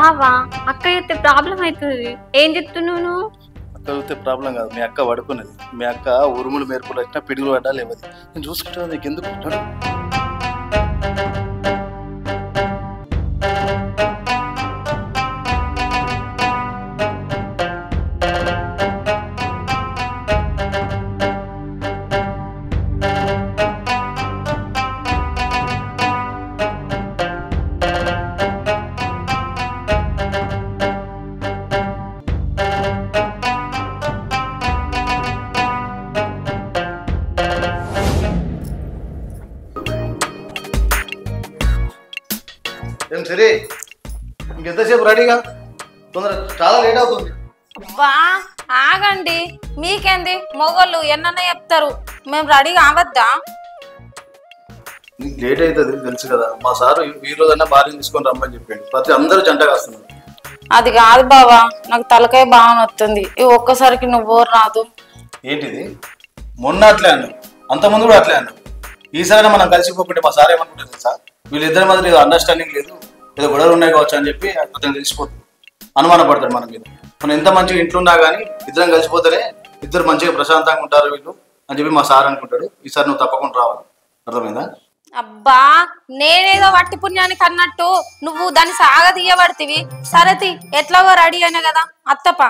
బావా అక్క చెప్తే ప్రాబ్లం అవుతుంది. ఏం చెప్తున్నావు నువ్వు? అక్క చూస్తే ప్రాబ్లం కాదు, మీ అక్క పడుకున్నది. మీ అక్క ఉరుములు మెరుపులు వచ్చినా పిడుగులు పడ్డా లేవది. నేను చూసుకుంటాను, నీకు ఎందుకు చూడు. ఏం సరే, ఇంకెంతసేపు రెడీగా? తొందర, చాలా లేట్ అవుతుంది. అబ్బా ఆగండి, మీకేంది మొగోళ్ళు ఎన్నన్నా చెప్తారు, మేము రెడీగా అవద్దా? నీకు లేట్ అవుతుంది తెలుసు కదా. మా సారు ఈ రోజన్నా భార్యను తీసుకొని రమ్మని చెప్పాడు. ప్రతి అందరూ జంటగా వస్తున్నారు. అది కాదు బావా, నాకు తలకాయ బాగా వస్తుంది. ఈ ఒక్కసారికి నువ్వు రాదు. ఏంటిది? మొన్న అట్లే అన్నావు, అంతకుముందు కూడా అట్లే అన్నావు. ఈసారి మనం కలిసిపోకుంటే మా సార్ ఏమనుకుంటుంది తెలుసా? వీళ్ళిద్దరి మధ్య ఏదో అండర్స్టాండింగ్ లేదు, ఏదో గొడవలు ఉన్నాయి కావచ్చు అని చెప్పి అతను తెలిసిపోతుంది, అనుమానపడతాడు మన మీద. మనం ఎంత మంచిగా ఇంట్లో ఉన్నా కానీ ఇద్దరం కలిసిపోతేనే ఇద్దరు మంచిగా ప్రశాంతంగా ఉంటారు వీళ్ళు అని చెప్పి మా సార్ అనుకుంటాడు. ఈసారి నువ్వు తప్పకుండా రావాలి, అర్థమైందా? అబ్బా నేనేదో వట్టి పుణ్యానికి అన్నట్టు నువ్వు దాన్ని సాగదీయబడితివి. సరేతి ఎట్లాగో రెడీ అయినా కదా, అత్తపా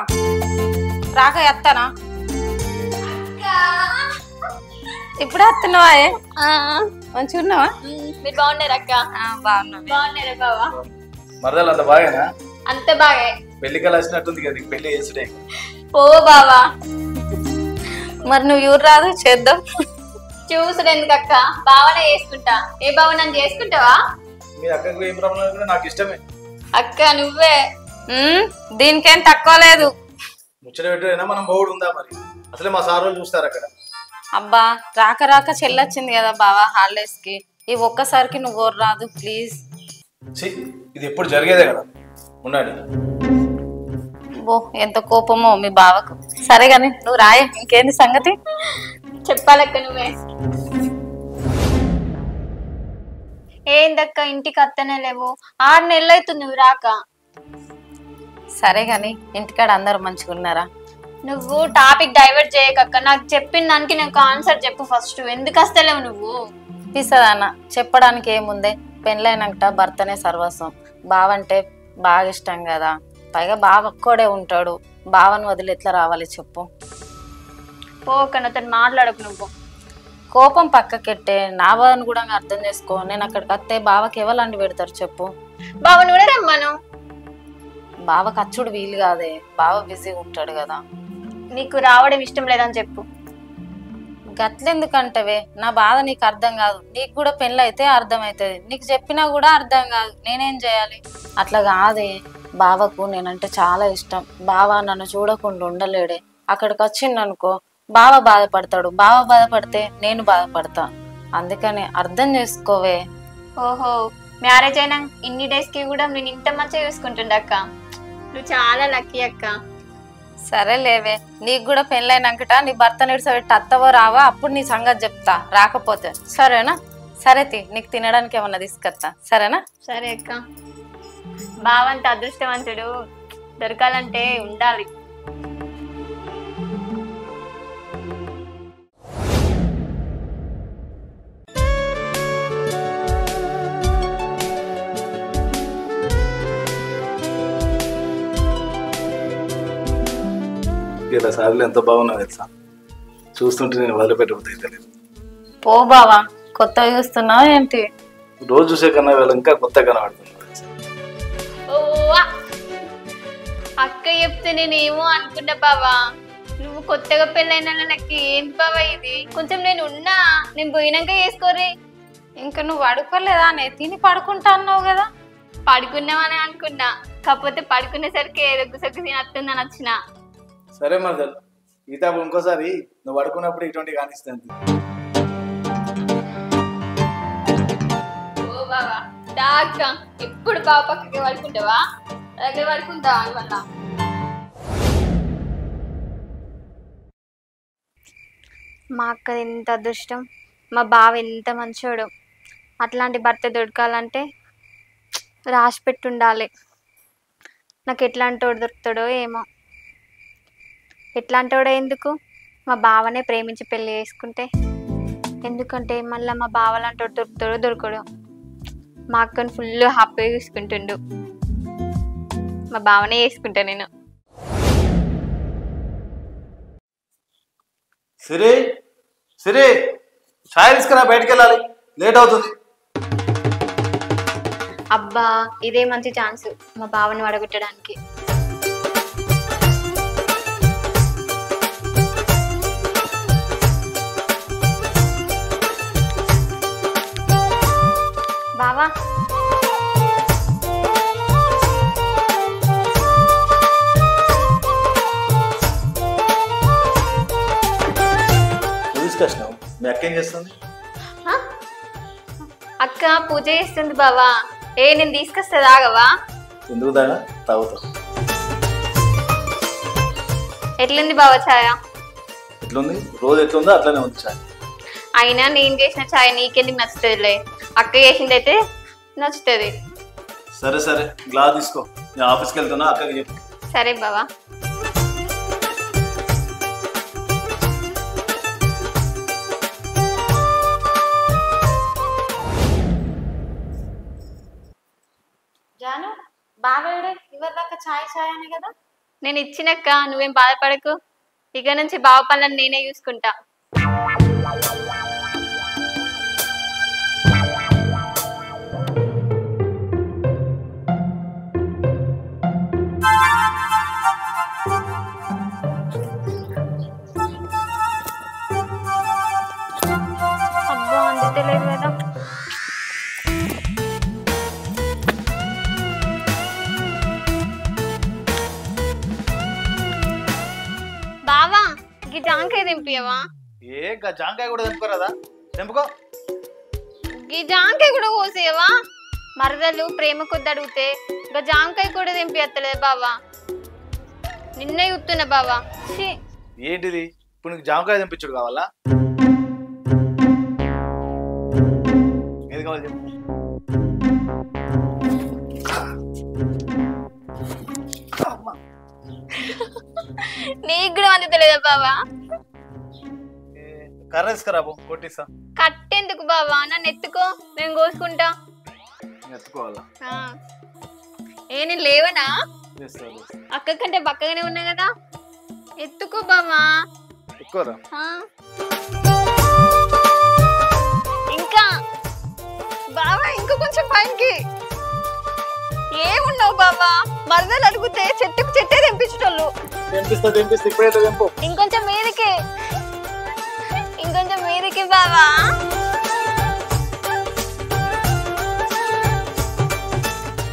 రాక ఎత్తనా? ఇప్పుడు వస్తున్నావా? మంచిగా ఉన్నావా? మీరు బాగున్నారు అక్క? బాగున్నా. బాగున్నారా బావా? మరదలు అంత బాగానా? అంత బాగా. పెళ్లి కళ వచ్చినట్టుంది కదా, పెళ్లి చేసుడే. ఓ బావా, మరి నువ్వు ఎవరు రాదు చేద్దాం. చూసుడు ఎందుకు అక్క, బావనే చేసుకుంటా. ఏ బావ నన్ను చేసుకుంటావా? మీ అక్కకు ఏం ప్రాబ్లం కూడా నాకు ఇష్టమే. అక్క నువ్వే. దీనికేం తక్కువ లేదు. ముచ్చట పెట్టైనా మనం బోర్డు ఉందా మరి? అసలే మా సార్ వాళ్ళు చూస్తారు అక్కడ. అబ్బా రాక రాక చెల్లొచ్చింది కదా బావా హాలిడేస్ కి, ఈ ఒక్కసారికి నువ్వు రాదు ప్లీజ్. ఇది ఎప్పుడు జరిగేదే కదా, ఉన్నాడు. ఓ ఎంత కోపమో మీ బావకు. సరే గాని నువ్వు రాయ, ఇంకేంది సంగతి? చెప్పాలక్క నువ్వే. ఏందక్క ఇంటికి అత్తనే లేవు? 6 నెలలు అవుతుంది నువ్వు రాక. సరే గాని ఇంటికాడ అందరు మంచిగా ఉన్నారా? నువ్వు టాపిక్ డైవర్ట్ చేయకక్క, నాకు చెప్పిన దానికి నాకు ఆన్సర్ చెప్పు ఫస్ట్. ఎందుకు వస్తలేవు నువ్వు? పిసదన్న చెప్పడానికి ఏముందే, పెళ్ళైనాక భర్తనే సర్వస్వం. బావంటే బాగా ఇష్టం కదా, పైగా బావ ఒక్కడే ఉంటాడు. బావని వదిలి ఎట్లా రావాలి చెప్పు? పోక అతను మాట్లాడకు నువ్వు. కోపం పక్కకెట్టే నా బాధను కూడా అర్థం చేసుకో. నేను అక్కడికి వస్తే బావకి ఎవరు పెడతారు చెప్పు? బావ నువ్వే రమ్మను. బావకి అచ్చుడు వీలు కాదే, బావ బిజీగా ఉంటాడు కదా. నీకు రావడం ఇష్టం లేదని చెప్పు. గట్లెందుకంటవే, నా బాధ నీకు అర్థం కాదు. నీకు కూడా పెళ్ళి అయితే అర్థం అవుతుంది, నీకు చెప్పినా కూడా అర్థం కాదు. నేనేం చేయాలి? అట్లా కాదే, బావకు నేనంటే చాలా ఇష్టం. బావ నన్ను చూడకుండా ఉండలేడే. అక్కడికి వచ్చిండనుకో బావ బాధపడతాడు, బావ బాధపడితే నేను బాధపడతా. అందుకని అర్థం చేసుకోవే. ఓహో, మ్యారేజ్ అయినా ఇన్ని డేస్ కి కూడా నేను ఇంత మంచిగా చూసుకుంటుండ అక్క. నువ్వు చాలా లక్కీ అక్క. సరే లేవే, నీకు కూడా పెళ్ళైనాకట నీ భర్త నిడిసబెట్టి అత్తవో రావా, అప్పుడు నీ సంగతి చెప్తా. రాకపోతే సరేనా? సరే నీకు తినడానికి ఏమన్నా తీసుకొస్తా, సరేనా? సరే అక్క. బావంత అదృష్టవంతుడు దొరకాలంటే ఉండాలి. ఇలా సార్లు ఎంత బాగున్నా తెలుసా, చూస్తుంటే నేను వదిలిపెట్టబోతుంది. పో బావా, కొత్తగా చూస్తున్నావు ఏంటి? రోజు చూసే కన్నా వీళ్ళు ఇంకా కొత్తగా కనబడుతుంది. అక్క చెప్తే నేనేమో అనుకున్నా బావా, నువ్వు కొత్తగా పెళ్ళైనా నాకు ఏంటి బావా ఇది? కొంచెం నేను ఉన్నా, నేను పోయినాక చేసుకోరే. ఇంకా నువ్వు పడుకోలేదా? నేను తిని పడుకుంటా అన్నావు కదా. పడుకున్నామని అనుకున్నా, కాకపోతే పడుకునేసరికి ఏదో గుసగు తినట్టుందని వచ్చిన. సరే మరదలు, ఈత ఇంకోసారి నువ్వు పడుకున్నప్పుడు ఇటువంటి కానిస్తుంది. ఓ బావా దా అక్క, ఎప్పుడు బావ పక్కకి పడుకుంటావా? దగ్గర పడుకుంటా ఇవల్ల. మా అక్క ఎంత అదృష్టం, మా బావ ఎంత మంచోడు. అట్లాంటి భర్త దొరకాలంటే రాసి పెట్టుండాలి. నాకు ఎట్లాంటోడు దొరుకుతాడో ఏమో. ఎట్లాంటోడో ఎందుకు, మా బావనే ప్రేమించి పెళ్లి చేసుకుంటే. ఎందుకంటే మళ్ళీ మా బావలాంటోడు దొరుకుతాడో దొరకడో. మా అక్కని ఫుల్ హ్యాపీగా చూసుకుంటుండు. మా బావనే చేసుకుంటా నేను. సిరి సిరి ఛాయ్ తీసుకురా, బయటికి వెళ్ళాలి, లేట్ అవుతుంది. అబ్బా ఇదే మంచి ఛాన్స్ మా బావని వడగొట్టడానికి. బావా తీసుకొచ్చినావు, మీ అక్క ఏం చేస్తుంది? అక్క పూజ చేస్తుంది బావా. నేను తీసుకొస్తే తాగవా? ఎందుకు తాగా, తాగుతా. ఎట్లుంది బావా ఛాయ? ఎట్లుంది, రోజు ఎట్లుందో అట్లనే ఉంది ఛాయ్. అయినా నేను చేసిన ఛాయ్ నీకెందుకు నచ్చుతుందిలే, అక్క చేసింది అయితే నచ్చుతుంది. సరే సరే, గ్లాస్ తీసుకో, నేను ఆఫీస్కి వెళ్తున్నా, అక్కకి చెప్పు. సరే బావా. జాను బావేడే ఇవరి దాకా ఛాయ్ ఛాయ్ అనే కదా. నేను ఇచ్చినక్క, నువ్వేం బాధపడకు. ఇక నుంచి బావ పనులను నేనే చూసుకుంటా. అబ్బా అందుతలేదు కదా. బావా ఈ జాంకాయ దింపియవా? జాంకాయ కూడా తెంపుకోరాదా? తెంపుకో. ఈ జాంకాయ కూడా కోసేయవా? మరదలు ప్రేమ కొద్ది అడిగితే ఇంకా జాంకాయ కూడా దింపియత్తలేదు బావా. నిన్నే చూస్తున్నా బావా. ఏంటిది, ఇప్పుడు నీకు జాంకాయ తెంపించుడు కావాలా? ఏది కావాలి చెప్పు. నీకు కూడా అందుతలేదా బావా? కర్ర తీసుకురాబో, కొట్టిస్తా. కట్టెందుకు బావా, నన్ను ఎత్తుకో, నేను కోసుకుంటా. ఎత్తుకోవాలా? నేను లేవనా? అక్క కంటే పక్కగానే ఉన్నా కదా, ఎత్తుకో బావా. ఎక్కువరా? ఇంకా బావా, ఇంకా కొంచెం పైకి. ఏమున్నావు బావా, మరదలు అడిగితే చెట్టుకు చెట్టే తెంపించటోళ్ళు. ఇప్పుడైతే తెంపు. ఇంకొంచెం మీదకి, ఇంకొంచెం మీదకి బావా.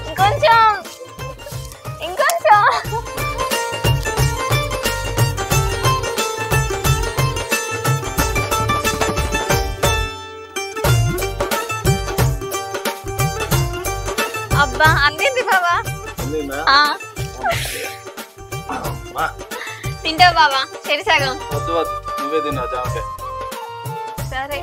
ఇంకొంచెం, ఇంకొంచెం. అబ్బా అందింది బావా. తింటావు బావా? సరి సగం. వద్దు వద్దు, నువ్వే తిన్నా జాంకాయ. సరే.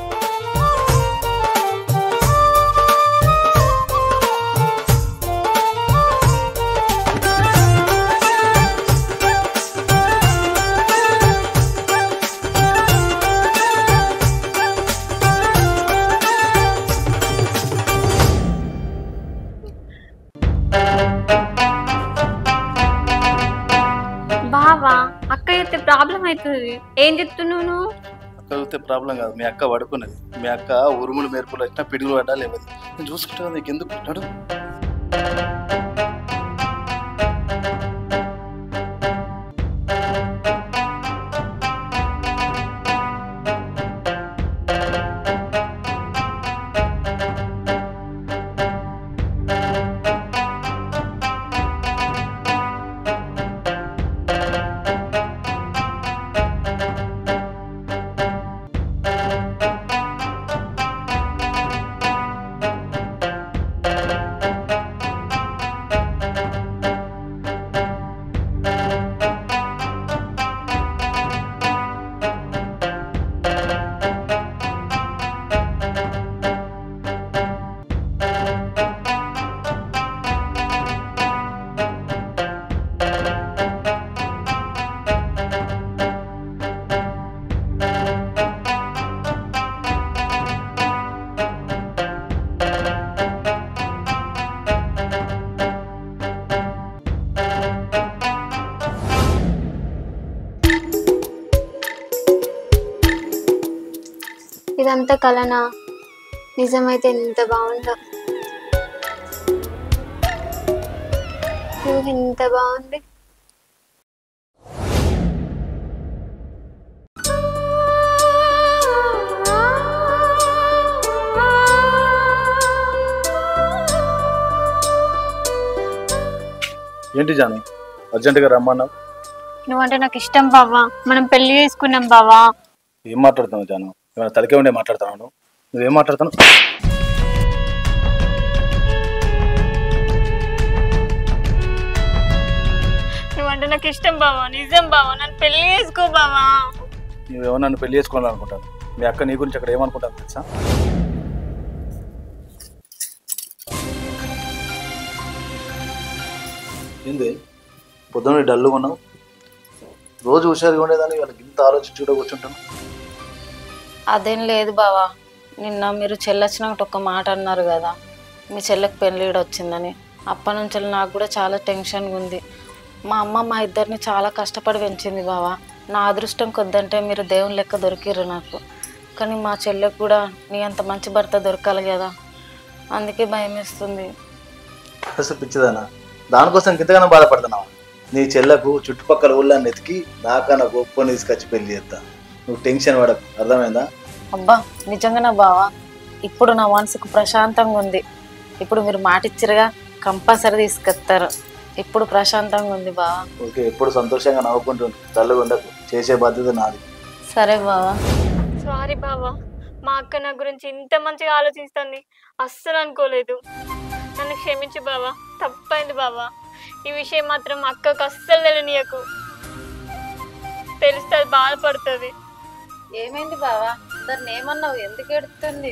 బావా అక్క అయితే ప్రాబ్లం అవుతుంది. ఏం చెప్తున్నావు నువ్వు? అక్క చూస్తే ప్రాబ్లం కాదు, మీ అక్క పడుకున్నది. మీ అక్క ఉరుములు మెరుపులు వచ్చినా పిడుగులు పడ్డా లేవది. నేను చూసుకుంటా, నీకు ఎందుకు నడు. ఇదంతా కలనా? నిజమైతే ఎంత బాగుందో. ఎంత బాగుంది. ఏంటి జాను అర్జెంటుగా రమ్మన్నావు? నువ్వంటే నాకు ఇష్టం బావా. మనం పెళ్లి చేసుకున్నాం బావా. ఏం మాట్లాడుతున్నావు జాను? ఏమైనా తలకే ఉండే మాట్లాడుతున్నావు? నువ్వేం మాట్లాడుతున్నావు? నువ్వంటే నాకు ఇష్టం బావా. నిజం బావా, నన్ను పెళ్లి చేసుకో బావా. నువ్వేమో నన్ను పెళ్లి చేసుకోవాలనుకుంటాను. మీ అక్క నీ గురించి అక్కడ ఏమనుకుంటాను తెలుసా? ఏంది పొద్దున్న డల్లుగా ఉన్నావు? రోజు హుషారుగా ఉండేదాన్ని వాళ్ళకి ఇంత ఆలోచించి కూడా కూర్చుంటాను. అదేం లేదు బావా, నిన్న మీరు చెల్లొచ్చినట్టు ఒక మాట అన్నారు కదా, మీ చెల్లెకి పెళ్ళిడు వచ్చిందని. అప్పటి నుంచి నాకు కూడా చాలా టెన్షన్గా ఉంది. మా అమ్మ మా ఇద్దరిని చాలా కష్టపడి పెంచింది బావా. నా అదృష్టం కొద్దంటే మీరు దేవుని లెక్క దొరికిర్రు నాకు. కానీ మా చెల్లెకు కూడా నీ అంత మంచి భర్త దొరకాలి కదా, అందుకే భయం వేస్తుంది. అసలు పిచ్చిదానా, దానికోసం ఇంతగానో బాధపడుతున్నావా? నీ చెల్లకు చుట్టుపక్కల ఊళ్ళని ఎతికి నాకన్నా గొప్ప తీసుకొచ్చి పెళ్లి చేస్తా. నువ్వు టెన్షన్ పడకు, అర్థమైందా? అబ్బా నిజంగానా బావా? ఇప్పుడు నా మనసుకు ప్రశాంతంగా ఉంది. ఇప్పుడు మీరు మాట ఇచ్చిరుగా, కంపల్సరీ తీసుకొస్తారు. ఇప్పుడు ప్రశాంతంగా ఉంది బావా. ఓకే, ఎప్పుడు సంతోషంగా నవ్వుకుంటుంది, డల్లుగా ఉండకు. చేసే బాధ్యత నాది. సరే బావా. సారీ బావా, మా అక్క నా గురించి ఇంత మంచిగా ఆలోచిస్తుంది అస్సలు అనుకోలేదు. నన్ను క్షమించు బావా, తప్పైంది బావా. ఈ విషయం మాత్రం మా అక్కకు అస్సలు తెలియనీయకు. తెలిస్తే అది బాధపడుతుంది. ఏమైంది బావా? దాన్ని ఏమన్నావు? ఎందుకు ఎడుతుంది?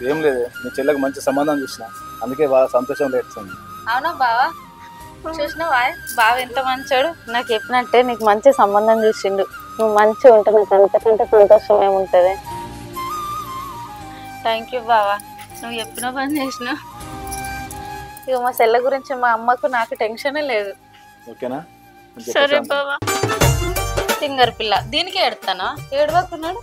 ఏం లేదు, నీ చెల్లెకు మంచి సంబంధం చూసిన, అందుకే బాగా సంతోషం లేస్తుంది. అవునా బావా? చూసినావా బావ ఎంత మంచోడు? నాకు చెప్పినట్టే నీకు మంచి సంబంధం చూసిండు. నువ్వు మంచిగా ఉంటే నాకు అంతకంటే సంతోషం ఏముంటుంది. థ్యాంక్ యూ బావా, నువ్వు చెప్పిన పని చేసినావు. ఇక మా చెల్ల గురించి మా అమ్మకు నాకు టెన్షనే లేదు. ఓకేనా? సరే బావా. సింగర్ పిల్ల దీనికి ఎడతానా? ఏడవకున్నాడు.